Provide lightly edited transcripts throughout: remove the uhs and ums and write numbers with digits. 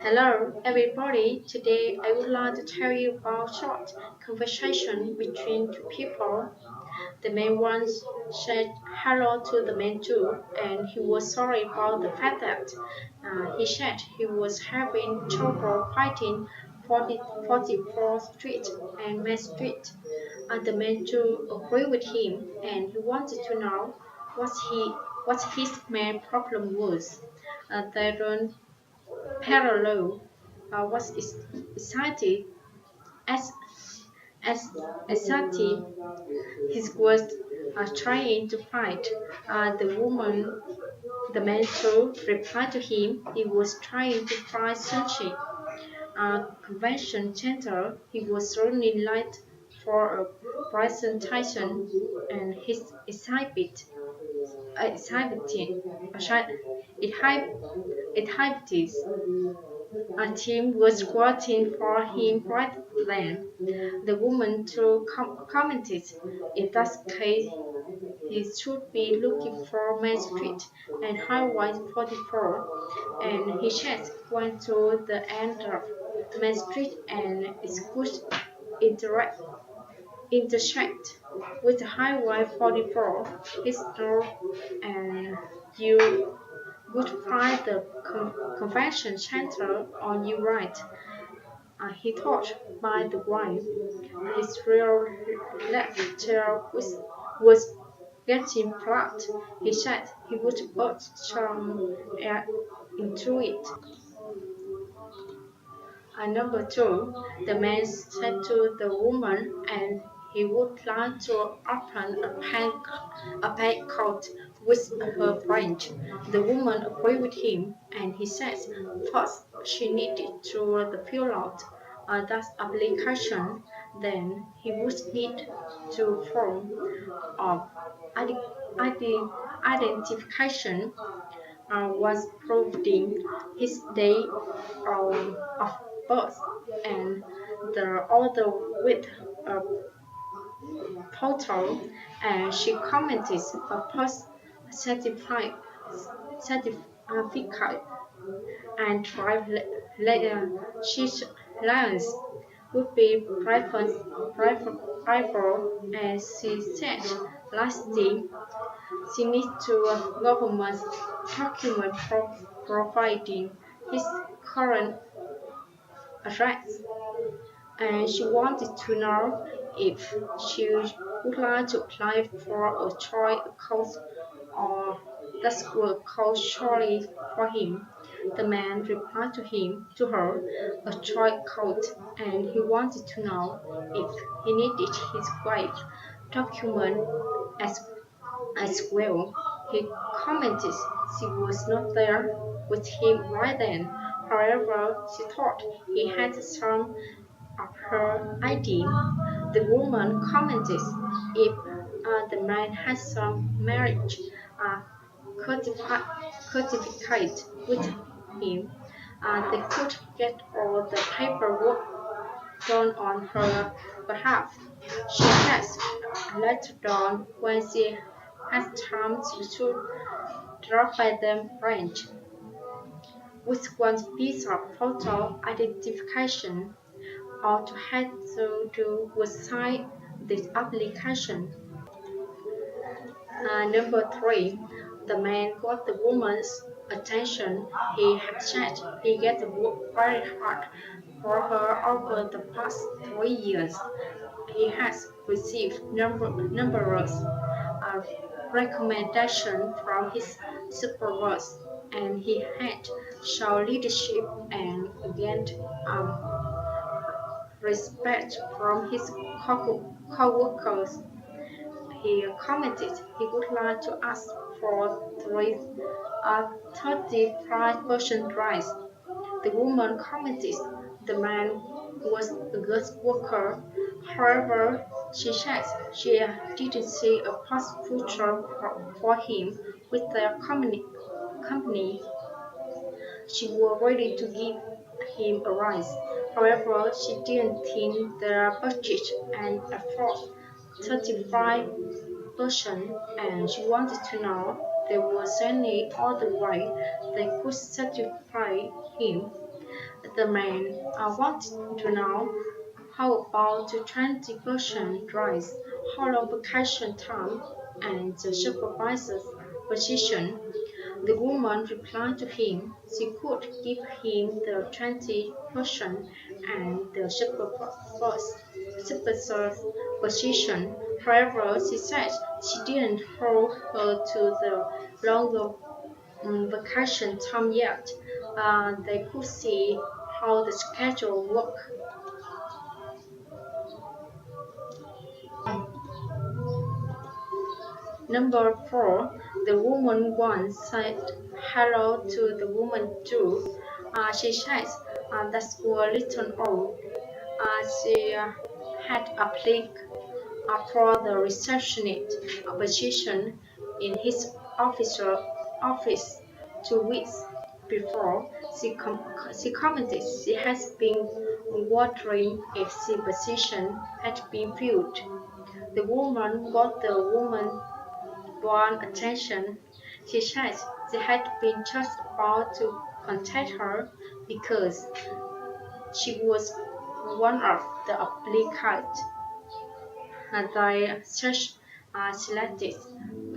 Hello, everybody. Today I would like to tell you about a short conversation between two people. The man once said hello to the man too, and he was sorry about the fact that he said he was having trouble finding 44th Street and Main Street. And the man too agreed with him, and he wanted to know what he what his main problem was. They don't parallel was excited as as excited his was trying to fight the man too replied to him he was trying to find Sunshine convention center. He was running late for a presentation and his excited it a team was waiting for him right then. The woman too commented, in that case, he should be looking for Main Street and Highway 44. And he just went to the end of Main Street and it could interact, intersect with Highway 44. His door and you would find the convention center on your right. He thought, by the way, his real left tail was getting flat. He said he would put some air into it. Number two, the man said to the woman, and he would like to open a petticoat with her French. The woman agreed with him, and he said first she needed to the fill out that application, then he would need to form of identification was proving his day of birth and the other with a photo, and she commented a post certificate and she's lions would be private and she said lastly she needs to government document providing his current address, and she wanted to know if she would like to apply for a choice course or that will call shortly for him. The man replied to her, a choice code, and he wanted to know if he needed his wife document as as well. He commented she was not there with him right then. However, she thought he had some of her ID. The woman commented if the man had some marriage uh, certificate with him, they could get all the paperwork done on her behalf. She has later on when she has time to drop by them range with one piece of photo identification. All to had to do was sign this application. Number three, the man got the woman's attention. He had said he get to work very hard for her over the past 3 years. He has received numerous recommendations from his supervisors, and he had shown leadership and gained respect from his co-workers. He commented he would like to ask for 35% rise. The woman commented the man was a good worker. However, she said she didn't see a past future for him with their company. She was ready to give him a rise. However, she didn't think their budget and afford 35%, and she wanted to know there was any other way they could satisfy him. The man wanted to know how about the 20% rise, how long vacation time, and the supervisor's position. The woman replied to him she could give him the 20% and the supervisor's position. However, she said she didn't hold her to the longer vacation time yet. They could see how the schedule worked. Number 4, the woman one said hello to the woman 2. She said that's a little old. She had applied for the receptionist position in his office 2 weeks before. She commented she has been wondering if the position had been filled. The woman got the woman one attention. She said they had been just about to contact her because she was one of the applicants they selected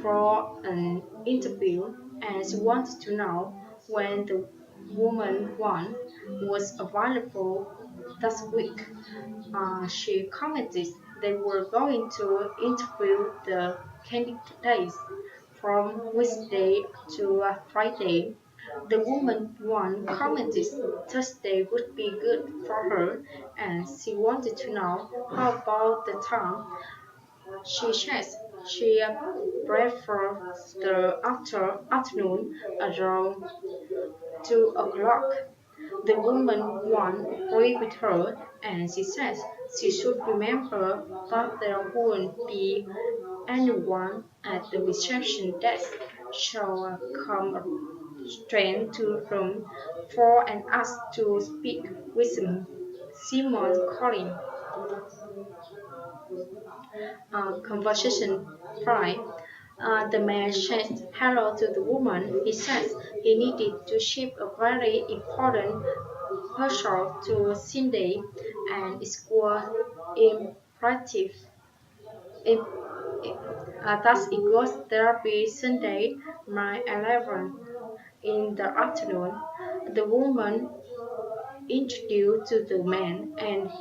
for an interview, and she wanted to know when the woman one was available this week. She commented they were going to interview the candidates from Wednesday to Friday. The woman one commented Thursday would be good for her, and she wanted to know how about the time. She says she prefers the afternoon around 2 o'clock. The woman one agreed with her, and she says she should remember that there won't be anyone at the reception desk, so come straight to room 4 and ask to speak with Simon Collins. Conversation 5. The man said hello to the woman. He says he needed to ship a very important parcel to Cindy, and it was imperative. Im- Thus, it was there be Sunday, my 11 in the afternoon. The woman introduced to the man and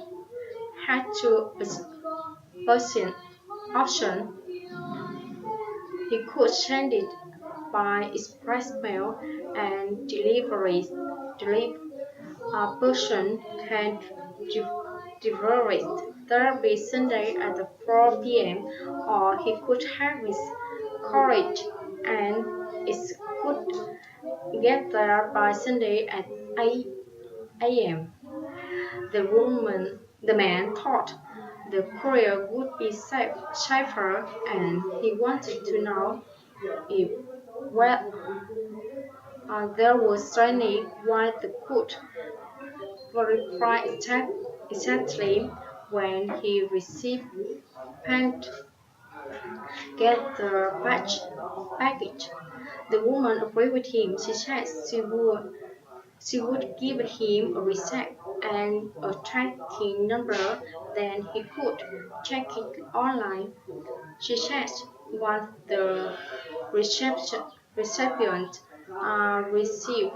had two options. He could send it by express mail and a person can deliver it Thursday Sunday at 4 p.m. or he could have his courage and it could get there by Sunday at 8 a.m. The man thought the courier would be safer and he wanted to know if well, there was any why the could verify exactly when he received and get the package. The woman agreed with him. She said she would give him a receipt and a tracking number, then he could check it online. She said once the recipient received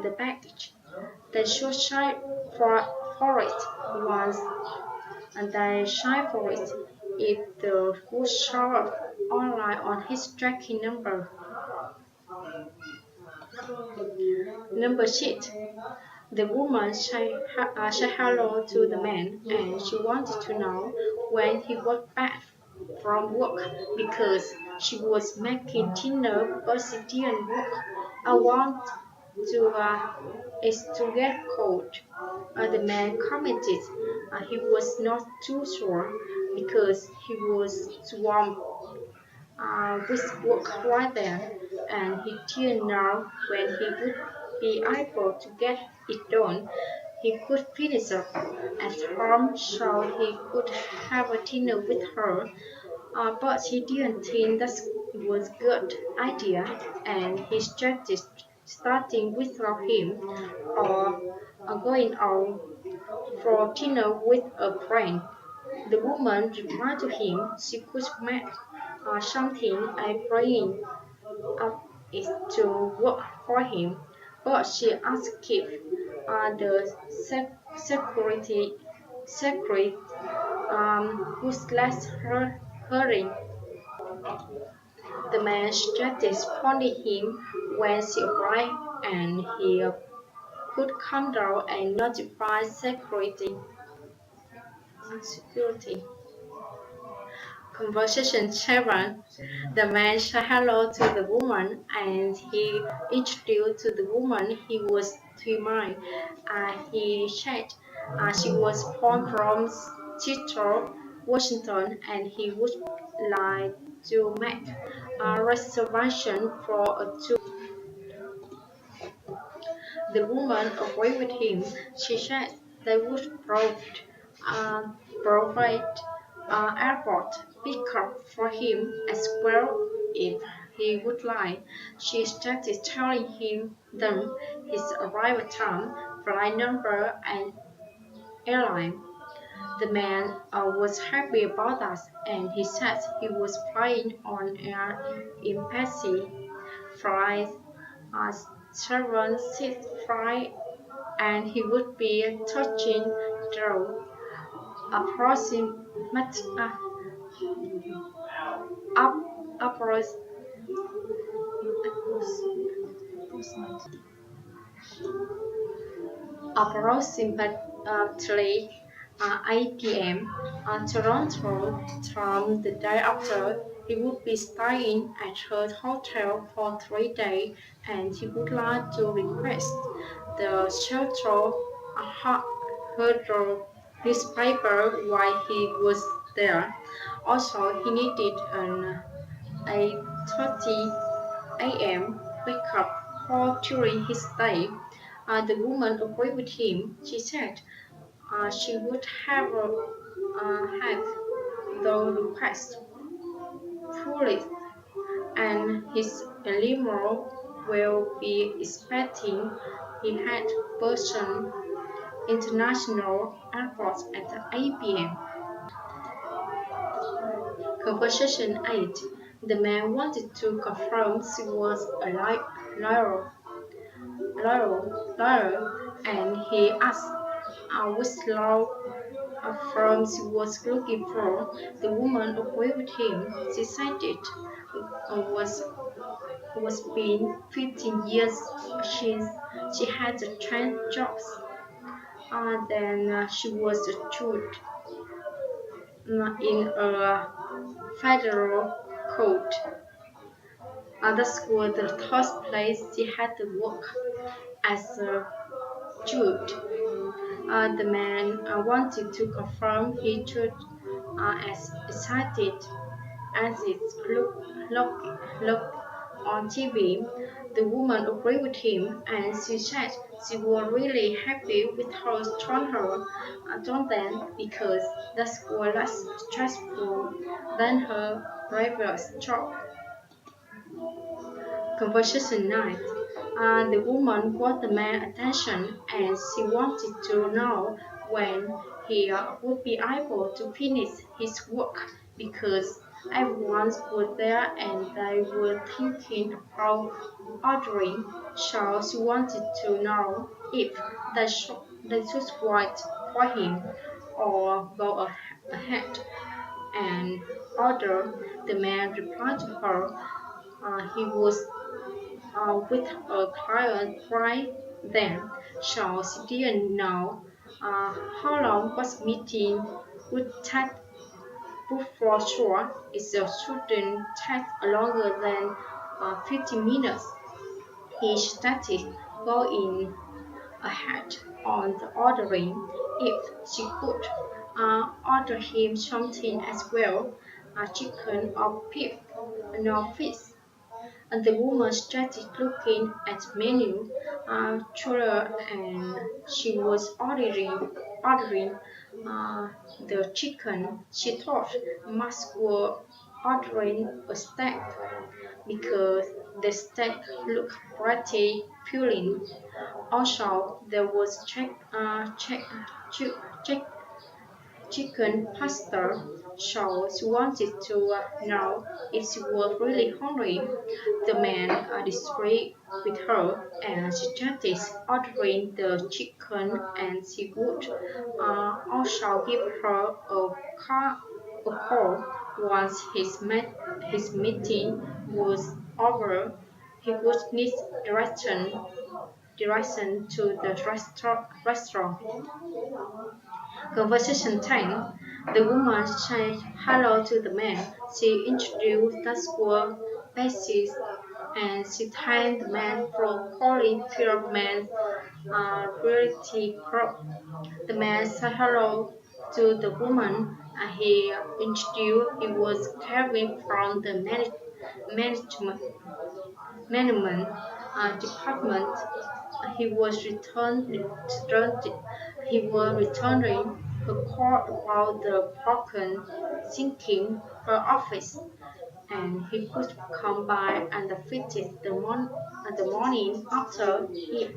the package, they should sign for it once they sign for it. If the goods show up online on his tracking number. Number 6. The woman said hello to the man and she wanted to know when he got back from work because she was making dinner but she didn't work. I want to get cold. The man commented he was not too sure because he was swamped with work right there, and he didn't know when he would be able to get it done. He could finish up at home so he could have a dinner with her, but he didn't think it was good idea, and he started starting without him, or going out for dinner with a friend. The woman replied to him she could make something and bring up is to work for him, but she asked if the secret would let her hurry. The man started pounding him when she arrived, and he could come down and notify security. Conversation 7. The man said hello to the woman, and he introduced to the woman he was thuy. He said she was born from Seattle, Washington, and he would like to make a reservation for a tour. The woman agreed with him. She said they would uh, provide airport pickup for him as well if he would like. She started telling them his arrival time, flight number, and airline. The man was happy about that, and he said he was flying on an embassy flight, a 7-seat flight, and he would be touching down approximate, up, approx, approximately 8 p.m. Toronto time the day after. He would be staying at her hotel for 3 days, and he would like to request the shelter her newspaper while he was there. Also, he needed an 8:30 a.m. wake up call during his stay. The woman agreed with him. She said she would have the request fully, and his limo will be expecting he had Boston International Airport at 8 p.m. Conversation 8. The man wanted to confirm she was a liar, and he asked which law firm she was looking for. The woman agreed with him. She said it was been 15 years since she had changed jobs. Then she was sued in a federal court. That was the first place she had to work as a judge. The man wanted to confirm he should as excited as it looked on TV. The woman agreed with him, and she said she was really happy with how strong her told them because that was less stressful than her previous job. Conversation 9. The woman got the man's attention, and she wanted to know when he would be able to finish his work because everyone was there and they were thinking about ordering. So she wanted to know if they should wait for him or go ahead and order. The man replied to her he was with a client right then, so she didn't know how long was meeting would take. But for sure, it shouldn't take longer than 50 minutes. He started going ahead on the ordering if she could order him something as well, chicken or pig, no fish. And the woman started looking at the menu, chiller, and she was ordering uh, the chicken. She thought must work ordering a steak because the steak looked pretty appealing. Also, there was chick, chicken pasta. So she wanted to know if she was really hungry. The man disagreed with her and suggested ordering the chicken, and she would also give her a call once his meeting was over. He would need direction to the restaurant. Conversation 10. The woman said hello to the man. She introduced the school basis and she thanked the man for calling Pyramid Reality Group. The man said hello to the woman and he introduced he was Kevin from the management management department. He was returning a call about the broken sinking her office, and he could come by and visit the morning after if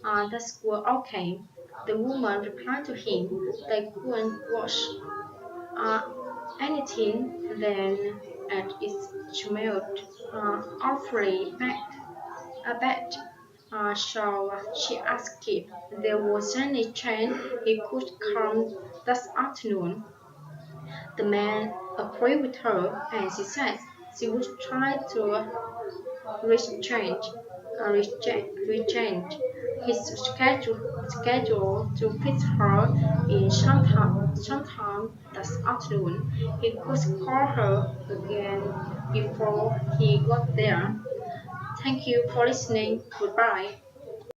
that's were okay. The woman replied to him they couldn't wash uh, anything then and it smelled awfully bad. So she asked if there was any chance he could come this afternoon. The man agreed with her and she said she would try to rechange, rechange his schedule to fit her in sometime this afternoon. He could call her again before he got there. Thank you for listening. Goodbye.